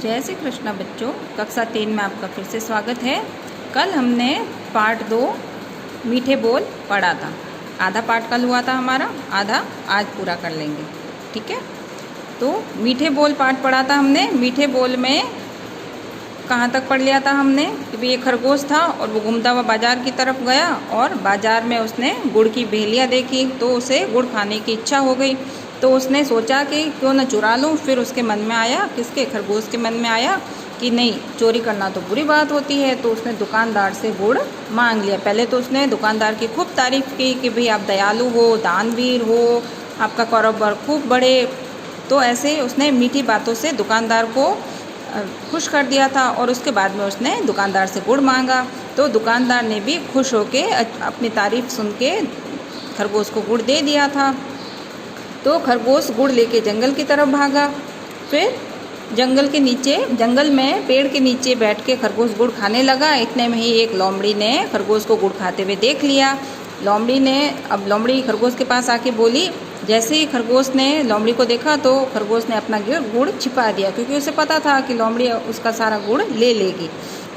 जय श्री कृष्णा बच्चों, कक्षा 3 में आपका फिर से स्वागत है। कल हमने पार्ट 2 मीठे बोल पढ़ा था। आधा पार्ट कल हुआ था हमारा, आधा आज पूरा कर लेंगे, ठीक है। तो मीठे बोल पार्ट पढ़ा था हमने। मीठे बोल में कहाँ तक पढ़ लिया था हमने कि भाई एक खरगोश था और वो घूमता हुआ बाज़ार की तरफ गया और बाज़ार में उसने गुड़ की भेलियाँ देखी तो उसे गुड़ खाने की इच्छा हो गई। तो उसने सोचा कि क्यों न चुरा लूँ। फिर उसके मन में आया, किसके, खरगोश के मन में आया कि नहीं, चोरी करना तो बुरी बात होती है। तो उसने दुकानदार से गुड़ मांग लिया। पहले तो उसने दुकानदार की खूब तारीफ़ की कि भाई आप दयालु हो, दानवीर हो, आपका कारोबार खूब बढ़े। तो ऐसे उसने मीठी बातों से दुकानदार को खुश कर दिया था। और उसके बाद में उसने दुकानदार से गुड़ मांगा तो दुकानदार ने भी खुश होके अपनी तारीफ़ सुन के खरगोश को गुड़ दे दिया था। तो खरगोश गुड़ लेके जंगल की तरफ भागा। फिर जंगल में पेड़ के नीचे बैठ के खरगोश गुड़ खाने लगा। इतने में ही एक लोमड़ी ने खरगोश को गुड़ खाते हुए देख लिया। लोमड़ी खरगोश के पास आके बोली। जैसे ही खरगोश ने लोमड़ी को देखा तो खरगोश ने अपना गुड़ छिपा दिया, क्योंकि उसे पता था कि लोमड़ी उसका सारा गुड़ ले लेगी।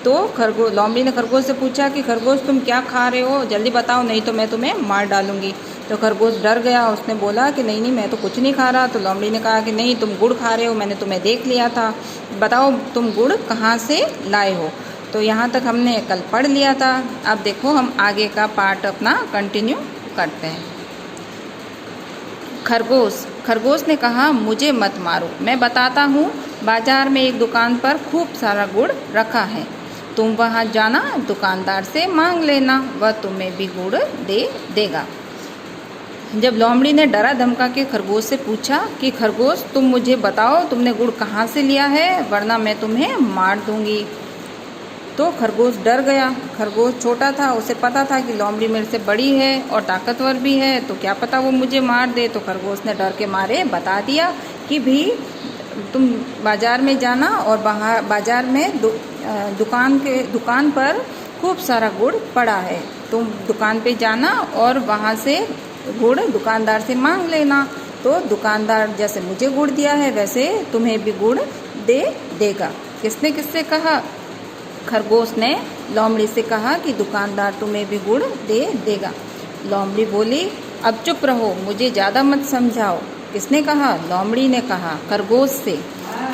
तो लोमड़ी ने खरगोश से पूछा कि खरगोश तुम क्या खा रहे हो, जल्दी बताओ नहीं तो मैं तुम्हें मार डालूंगी। तो खरगोश डर गया। उसने बोला कि नहीं मैं तो कुछ नहीं खा रहा। तो लोमड़ी ने कहा कि नहीं, तुम गुड़ खा रहे हो, मैंने तुम्हें देख लिया था, बताओ तुम गुड़ कहाँ से लाए हो। तो यहाँ तक हमने कल पढ़ लिया था। अब देखो हम आगे का पार्ट अपना कंटिन्यू करते हैं। खरगोश ने कहा मुझे मत मारो, मैं बताता हूँ। बाजार में एक दुकान पर खूब सारा गुड़ रखा है, तुम वहाँ जाना, दुकानदार से मांग लेना, वह तुम्हें भी गुड़ दे देगा। जब लोमड़ी ने डरा धमका के खरगोश से पूछा कि खरगोश तुम मुझे बताओ तुमने गुड़ कहाँ से लिया है, वरना मैं तुम्हें मार दूँगी। तो खरगोश डर गया। खरगोश छोटा था, उसे पता था कि लोमड़ी मेरे से बड़ी है और ताकतवर भी है, तो क्या पता वो मुझे मार दे। तो खरगोश ने डर के मारे बता दिया कि भी तुम बाज़ार में जाना और बाज़ार में दुकान पर खूब सारा गुड़ पड़ा है, तुम दुकान पे जाना और वहाँ से गुड़ दुकानदार से मांग लेना। तो दुकानदार जैसे मुझे गुड़ दिया है वैसे तुम्हें भी गुड़ दे देगा। किसने किससे कहा? खरगोश ने लोमड़ी से कहा कि दुकानदार तुम्हें भी गुड़ दे देगा। लोमड़ी बोली अब चुप रहो, मुझे ज़्यादा मत समझाओ। किसने कहा? लोमड़ी ने कहा खरगोश से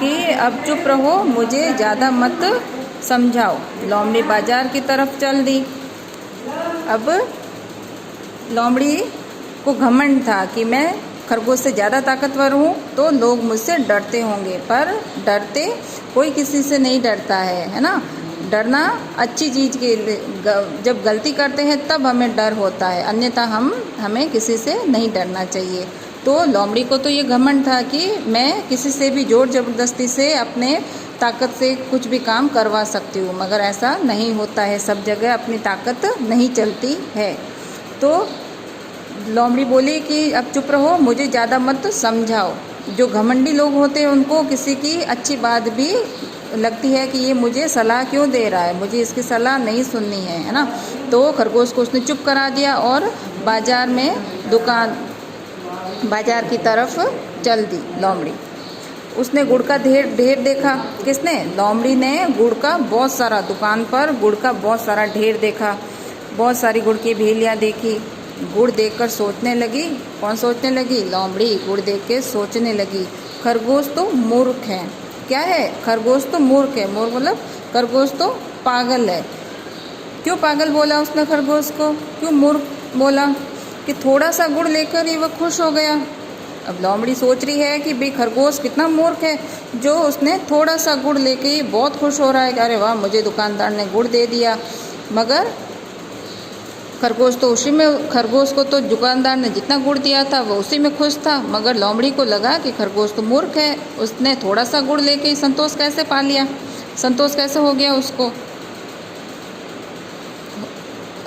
कि अब चुप रहो, मुझे ज़्यादा मत समझाओ। लोमड़ी बाजार की तरफ चल दी। अब लोमड़ी को घमंड था कि मैं खरगोश से ज़्यादा ताकतवर हूँ तो लोग मुझसे डरते होंगे, पर डरते कोई किसी से नहीं डरता है ना। डरना अच्छी चीज़ के जब गलती करते हैं तब हमें डर होता है, अन्यथा हमें किसी से नहीं डरना चाहिए। तो लोमड़ी को तो ये घमंड था कि मैं किसी से भी जोर ज़बरदस्ती से अपने ताकत से कुछ भी काम करवा सकती हूँ, मगर ऐसा नहीं होता है, सब जगह अपनी ताकत नहीं चलती है। तो लोमड़ी बोली कि अब चुप रहो, मुझे ज़्यादा मत समझाओ। जो घमंडी लोग होते हैं उनको किसी की अच्छी बात भी लगती है कि ये मुझे सलाह क्यों दे रहा है, मुझे इसकी सलाह नहीं सुननी है ना। तो खरगोश को उसने चुप करा दिया और बाजार की तरफ चल दी लोमड़ी। उसने गुड़ का ढेर देखा। किसने? लोमड़ी ने गुड़ का बहुत सारा, दुकान पर गुड़ का बहुत सारा ढेर देखा, बहुत सारी गुड़ की भेलियाँ देखी। गुड़ देखकर सोचने लगी। कौन सोचने लगी? लोमड़ी गुड़ देख के सोचने लगी खरगोश तो मूर्ख है। क्या है? खरगोश तो मूर्ख है। मूर्ख मतलब खरगोश तो पागल है। क्यों पागल बोला उसने खरगोश को? क्यों मूर्ख बोला? कि थोड़ा सा गुड़ लेकर ही वह खुश हो गया। अब लोमड़ी सोच रही है कि भाई खरगोश कितना मूर्ख है जो उसने थोड़ा सा गुड़ लेके ही बहुत खुश हो रहा है कि अरे वाह, मुझे दुकानदार ने गुड़ दे दिया। मगर खरगोश को तो दुकानदार ने जितना गुड़ दिया था वो उसी में खुश था। मगर लोमड़ी को लगा कि खरगोश तो मूर्ख है, उसने थोड़ा सा गुड़ लेके ही संतोष कैसे पा लिया, संतोष कैसे हो गया उसको।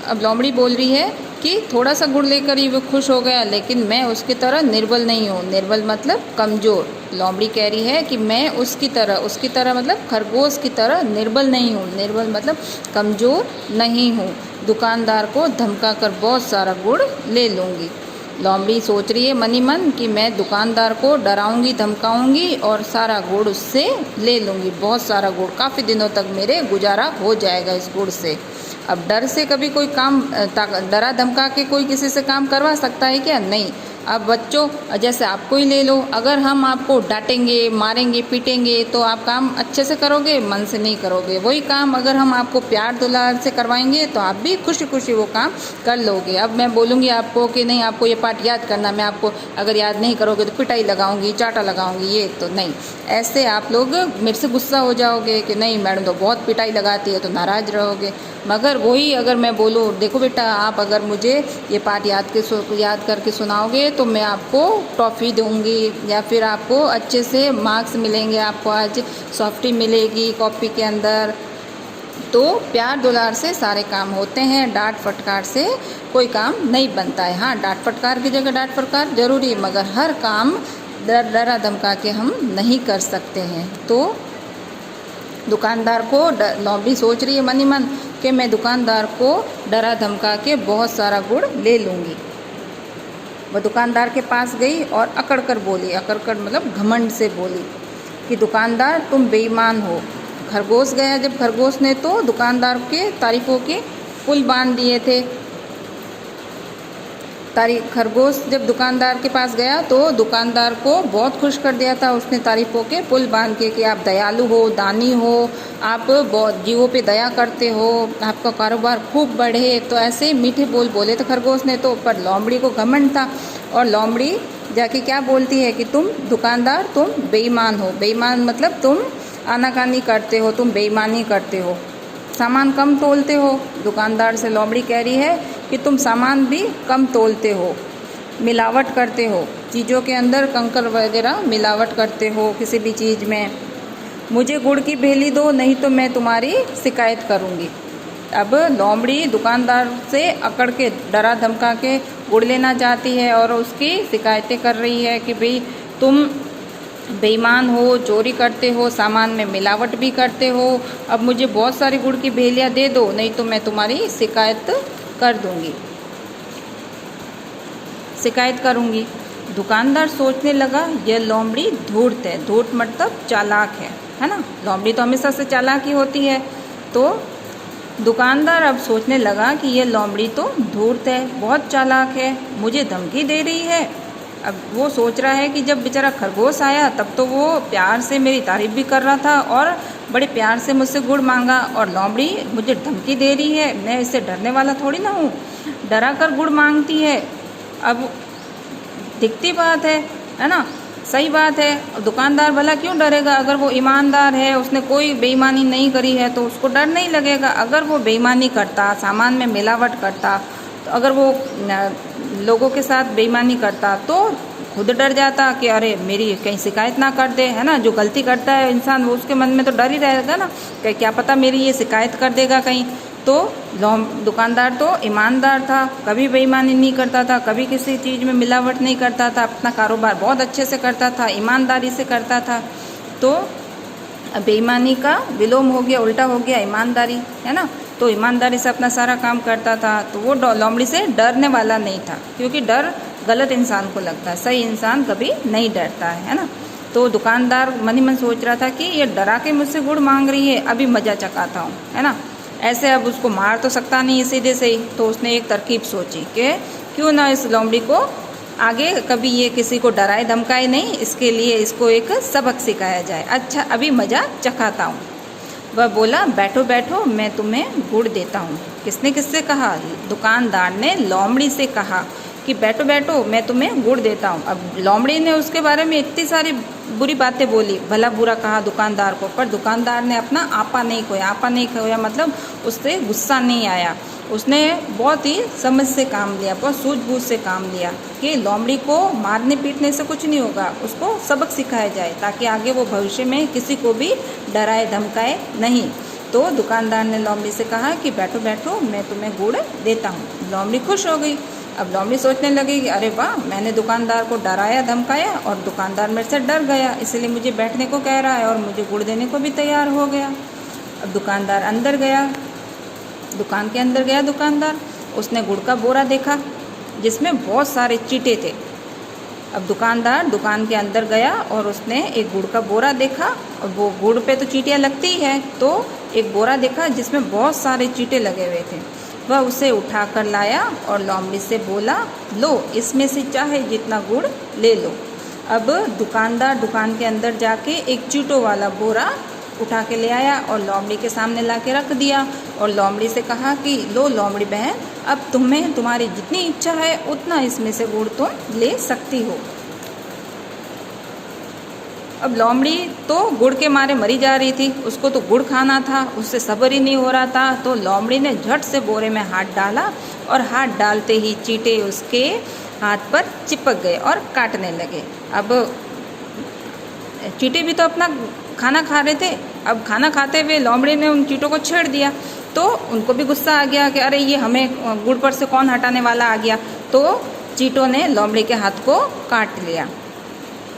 अब लोमड़ी बोल रही है कि थोड़ा सा गुड़ लेकर ही वो खुश हो गया, लेकिन मैं उसकी तरह निर्बल नहीं हूँ। निर्बल मतलब कमज़ोर। लोमड़ी कह रही है कि मैं उसकी तरह मतलब खरगोश की तरह निर्बल नहीं हूँ। निर्बल मतलब कमज़ोर नहीं हूँ। दुकानदार को धमका कर बहुत सारा गुड़ ले लूँगी। लोमड़ी सोच रही है मन ही मन कि मैं दुकानदार को डराऊंगी धमकाऊंगी और सारा गुड़ उससे ले लूँगी, बहुत सारा गुड़, काफ़ी दिनों तक मेरे गुजारा हो जाएगा इस गुड़ से। अब डर से कभी कोई काम डरा धमका के कोई किसी से काम करवा सकता है क्या? नहीं। अब बच्चों जैसे आपको ही ले लो, अगर हम आपको डांटेंगे मारेंगे पीटेंगे तो आप काम अच्छे से करोगे? मन से नहीं करोगे। वही काम अगर हम आपको प्यार दुलार से करवाएंगे तो आप भी खुशी खुशी वो काम कर लोगे। अब मैं बोलूँगी आपको कि नहीं आपको ये पाठ याद करना, मैं आपको अगर याद नहीं करोगे तो पिटाई लगाऊंगी, चाटा लगाऊंगी, ये तो नहीं। ऐसे आप लोग मेरे से गुस्सा हो जाओगे कि नहीं मैडम तो बहुत पिटाई लगाती है, तो नाराज़ रहोगे। मगर वही अगर मैं बोलूँ देखो बेटा आप अगर मुझे ये पाठ याद करके सुनाओगे तो मैं आपको टॉफ़ी दूंगी या फिर आपको अच्छे से मार्क्स मिलेंगे, आपको आज सॉफ्टी मिलेगी कॉपी के अंदर। तो प्यार दुलार से सारे काम होते हैं, डांट फटकार से कोई काम नहीं बनता है। हाँ, डांट फटकार की जगह डांट फटकार जरूरी, मगर हर काम डरा धमका के हम नहीं कर सकते हैं। तो दुकानदार को लोमड़ी सोच रही है मन ही मन कि मैं दुकानदार को डरा धमका के बहुत सारा गुड़ ले लूँगी। वह दुकानदार के पास गई और अकड़ कर बोली, अकड़ कर मतलब घमंड से बोली कि दुकानदार तुम बेईमान हो। खरगोश गया जब खरगोश ने तो दुकानदार के तारीफ़ों के पुल बांध दिए थे। खरगोश जब दुकानदार के पास गया तो दुकानदार को बहुत खुश कर दिया था उसने तारीफ़ों के पुल बांध के कि आप दयालु हो, दानी हो, आप बहुत जीवों पे दया करते हो, आपका कारोबार खूब बढ़े। तो ऐसे मीठे बोल बोले थे खरगोश ने तो, पर लोमड़ी को घमंड था और लोमड़ी जाके क्या बोलती है कि तुम दुकानदार तुम बेईमान हो। बेईमान मतलब तुम आनाकानी करते हो, तुम बेईमानी करते हो, सामान कम तोलते हो। दुकानदार से लोमड़ी कह रही है कि तुम सामान भी कम तोलते हो, मिलावट करते हो, चीज़ों के अंदर कंकर वगैरह मिलावट करते हो किसी भी चीज़ में। मुझे गुड़ की भेली दो नहीं तो मैं तुम्हारी शिकायत करूँगी। अब लोमड़ी दुकानदार से अकड़ के डरा धमका के गुड़ लेना चाहती है और उसकी शिकायतें कर रही है कि भाई तुम बेईमान हो, चोरी करते हो, सामान में मिलावट भी करते हो। अब मुझे बहुत सारी गुड़ की भेलियाँ दे दो नहीं तो मैं तुम्हारी शिकायत कर दूंगी, शिकायत करूंगी। दुकानदार सोचने लगा यह लोमड़ी धूर्त है। धूर्त मतलब चालाक है ना। लोमड़ी तो हमेशा से चालाक ही होती है। तो दुकानदार अब सोचने लगा कि यह लोमड़ी तो धूर्त है, बहुत चालाक है, मुझे धमकी दे रही है। अब वो सोच रहा है कि जब बेचारा खरगोश आया तब तो वो प्यार से मेरी तारीफ़ भी कर रहा था और बड़े प्यार से मुझसे गुड़ मांगा, और लोमड़ी मुझे धमकी दे रही है। मैं इससे डरने वाला थोड़ी ना हूँ, डरा कर गुड़ मांगती है। अब दिखती बात है ना, सही बात है। दुकानदार भला क्यों डरेगा? अगर वो ईमानदार है, उसने कोई बेईमानी नहीं करी है तो उसको डर नहीं लगेगा। अगर वो बेईमानी करता, सामान में मिलावट करता, तो अगर वो लोगों के साथ बेईमानी करता तो खुद डर जाता कि अरे मेरी कहीं शिकायत ना कर दे, है ना। जो गलती करता है इंसान वो उसके मन में तो डर ही रहेगा ना कि क्या पता मेरी ये शिकायत कर देगा कहीं। तो दुकानदार तो ईमानदार था, कभी बेईमानी नहीं करता था, कभी किसी चीज़ में मिलावट नहीं करता था, अपना कारोबार बहुत अच्छे से करता था, ईमानदारी से करता था। तो बेईमानी का विलोम हो गया, उल्टा हो गया ईमानदारी, है ना। तो ईमानदारी से अपना सारा काम करता था तो वो लोमड़ी से डरने वाला नहीं था, क्योंकि डर गलत इंसान को लगता है, सही इंसान कभी नहीं डरता है ना। तो दुकानदार मन ही मन सोच रहा था कि ये डरा के मुझसे गुड़ मांग रही है, अभी मज़ा चखाता हूँ, है ना। ऐसे अब उसको मार तो सकता नहीं है सीधे से ही, तो उसने एक तरकीब सोची कि क्यों ना इस लोमड़ी को आगे कभी ये किसी को डराए धमकाए नहीं, इसके लिए इसको एक सबक सिखाया जाए। अच्छा अभी मज़ा चखाता हूँ। वह बोला बैठो बैठो मैं तुम्हें गुड़ देता हूँ। किसने किससे कहा? दुकानदार ने लोमड़ी से कहा कि बैठो बैठो मैं तुम्हें गुड़ देता हूँ। अब लोमड़ी ने उसके बारे में इतनी सारी बुरी बातें बोली, भला बुरा कहा दुकानदार को, पर दुकानदार ने अपना आपा नहीं खोया। आपा नहीं खोया मतलब उससे गुस्सा नहीं आया, उसने बहुत ही समझ से काम लिया, बहुत सूझबूझ से काम लिया कि लोमड़ी को मारने पीटने से कुछ नहीं होगा, उसको सबक सिखाया जाए ताकि आगे वो भविष्य में किसी को भी डराए धमकाए नहीं। तो दुकानदार ने लोमड़ी से कहा कि बैठो बैठो मैं तुम्हें गुड़ देता हूँ। लोमड़ी खुश हो गई। अब लोमड़ी सोचने लगी कि अरे वाह, मैंने दुकानदार को डराया धमकाया और दुकानदार मेरे से डर गया, इसलिए मुझे बैठने को कह रहा है और मुझे गुड़ देने को भी तैयार हो गया। अब दुकानदार अंदर गया, दुकान के अंदर गया दुकानदार, उसने गुड़ का बोरा देखा, जिसमें बहुत सारे चींटे थे। अब दुकानदार दुकान के अंदर गया और उसने एक गुड़ का बोरा देखा, और वो गुड़ पे तो चींटियाँ लगती ही है, तो एक बोरा देखा जिसमें बहुत सारे चींटे लगे हुए थे। वह उसे उठा कर लाया और लोमड़ी से बोला, लो इसमें से चाहे जितना गुड़ ले लो। अब दुकानदार दुकान के अंदर जाके एक चींटों वाला बोरा उठा के ले आया और लोमड़ी के सामने ला के रख दिया, और लोमड़ी से कहा कि लो लोमड़ी बहन, अब तुम्हें तुम्हारी जितनी इच्छा है उतना इसमें से गुड़ तुम ले सकती हो। अब लोमड़ी तो गुड़ के मारे मरी जा रही थी, उसको तो गुड़ खाना था, उससे सब्र ही नहीं हो रहा था। तो लोमड़ी ने झट से बोरे में हाथ डाला, और हाथ डालते ही चींटे उसके हाथ पर चिपक गए और काटने लगे। अब चींटे भी तो अपना खाना खा रहे थे। अब खाना खाते हुए लोमड़ी ने उन चींटों को छेड़ दिया, तो उनको भी गुस्सा आ गया कि अरे ये हमें गुड़ पर से कौन हटाने वाला आ गया। तो चींटों ने लोमड़ी के हाथ को काट लिया,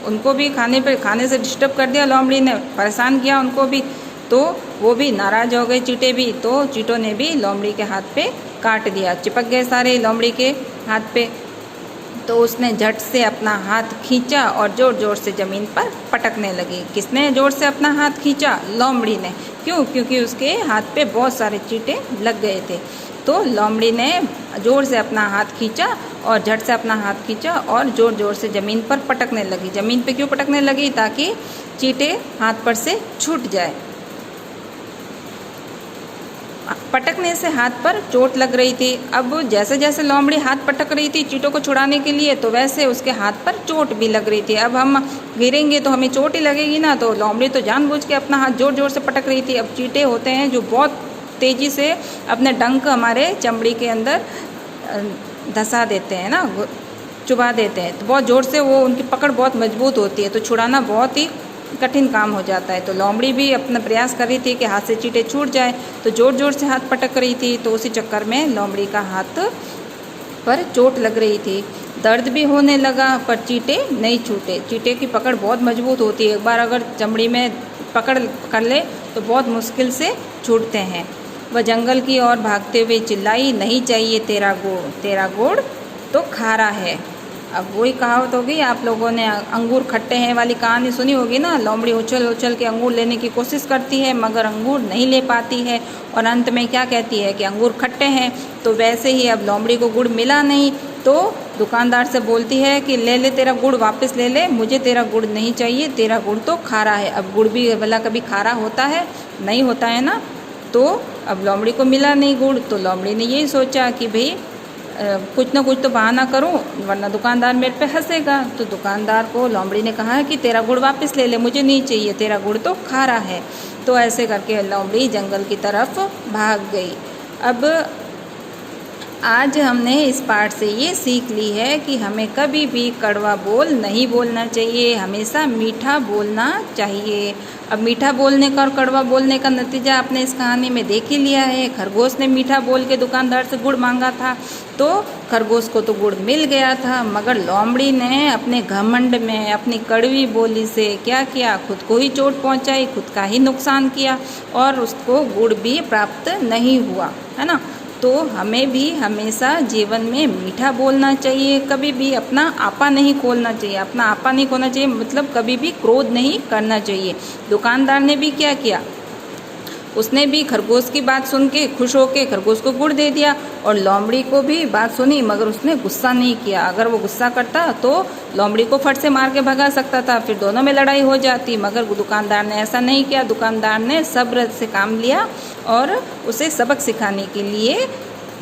उनको भी खाने से डिस्टर्ब कर दिया, लोमड़ी ने परेशान किया उनको भी। तो वो भी नाराज़ हो गए चींटे भी, तो चींटों ने भी लोमड़ी के हाथ पे काट दिया, चिपक गए सारे लोमड़ी के हाथ पे। तो उसने झट से अपना हाथ खींचा और ज़ोर ज़ोर से ज़मीन पर पटकने लगी। किसने ज़ोर से अपना हाथ खींचा? लोमड़ी ने। क्यों? क्योंकि उसके हाथ पे बहुत सारे चींटे लग गए थे। तो लोमड़ी ने ज़ोर से अपना हाथ खींचा और झट से अपना हाथ खींचा और ज़ोर ज़ोर से ज़मीन पर पटकने लगी। ज़मीन पे क्यों पटकने लगी? ताकि चींटे हाथ पर से छूट जाए। पटकने से हाथ पर चोट लग रही थी। अब जैसे जैसे लोमड़ी हाथ पटक रही थी चींटों को छुड़ाने के लिए, तो वैसे उसके हाथ पर चोट भी लग रही थी। अब हम गिरेंगे तो हमें चोट ही लगेगी ना, तो लोमड़ी तो जानबूझ के अपना हाथ ज़ोर ज़ोर से पटक रही थी। अब चींटे होते हैं जो बहुत तेज़ी से अपने डंक हमारे चमड़ी के अंदर धंसा देते हैं ना, चुभा देते हैं, तो बहुत ज़ोर से वो उनकी पकड़ बहुत मजबूत होती है, तो छुड़ाना बहुत ही कठिन काम हो जाता है। तो लोमड़ी भी अपना प्रयास कर रही थी कि हाथ से चींटे छूट जाए, तो ज़ोर ज़ोर से हाथ पटक रही थी। तो उसी चक्कर में लोमड़ी का हाथ पर चोट लग रही थी, दर्द भी होने लगा, पर चींटे नहीं छूटे। चींटे की पकड़ बहुत मजबूत होती है, एक बार अगर चमड़ी में पकड़ कर ले तो बहुत मुश्किल से छूटते हैं। वह जंगल की ओर भागते हुए चिल्लाई, नहीं चाहिए तेरा गुड़ तो खारा है। अब वही कहावत होगी, आप लोगों ने अंगूर खट्टे हैं वाली कहानी सुनी होगी ना। लोमड़ी उछल उछल के अंगूर लेने की कोशिश करती है, मगर अंगूर नहीं ले पाती है, और अंत में क्या कहती है कि अंगूर खट्टे हैं। तो वैसे ही अब लोमड़ी को गुड़ मिला नहीं, तो दुकानदार से बोलती है कि ले ले तेरा गुड़ वापस ले ले, मुझे तेरा गुड़ नहीं चाहिए, तेरा गुड़ तो खारा है। अब गुड़ भी भला कभी खारा होता है? नहीं होता है ना। तो अब लोमड़ी को मिला नहीं गुड़, तो लोमड़ी ने यही सोचा कि भाई कुछ ना कुछ तो बहाना करूं, वरना दुकानदार मेरे पे हंसेगा। तो दुकानदार को लोमड़ी ने कहा कि तेरा गुड़ वापस ले ले, मुझे नहीं चाहिए, तेरा गुड़ तो खारा है। तो ऐसे करके लोमड़ी जंगल की तरफ भाग गई। अब आज हमने इस पाठ से ये सीख ली है कि हमें कभी भी कड़वा बोल नहीं बोलना चाहिए, हमेशा मीठा बोलना चाहिए। अब मीठा बोलने का और कड़वा बोलने का नतीजा आपने इस कहानी में देख ही लिया है। खरगोश ने मीठा बोल के दुकानदार से गुड़ मांगा था, तो खरगोश को तो गुड़ मिल गया था, मगर लोमड़ी ने अपने घमंड में अपनी कड़वी बोली से क्या किया? खुद को ही चोट पहुंचाई, खुद का ही नुकसान किया, और उसको गुड़ भी प्राप्त नहीं हुआ, है ना। तो हमें भी हमेशा जीवन में मीठा बोलना चाहिए, कभी भी अपना आपा नहीं खोलना चाहिए। अपना आपा नहीं खोलना चाहिए मतलब कभी भी क्रोध नहीं करना चाहिए। दुकानदार ने भी क्या किया? उसने भी खरगोश की बात सुन के खुश होकर खरगोश को गुड़ दे दिया, और लोमड़ी को भी बात सुनी, मगर उसने गुस्सा नहीं किया। अगर वो गुस्सा करता तो लोमड़ी को फट से मार के भगा सकता था, फिर दोनों में लड़ाई हो जाती, मगर दुकानदार ने ऐसा नहीं किया। दुकानदार ने सब्र से काम लिया और उसे सबक सिखाने के लिए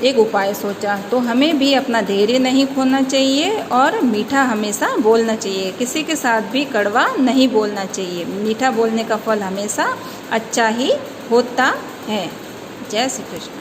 एक उपाय सोचा। तो हमें भी अपना धैर्य नहीं खोना चाहिए और मीठा हमेशा बोलना चाहिए, किसी के साथ भी कड़वा नहीं बोलना चाहिए। मीठा बोलने का फल हमेशा अच्छा ही होता है। जय श्री कृष्ण।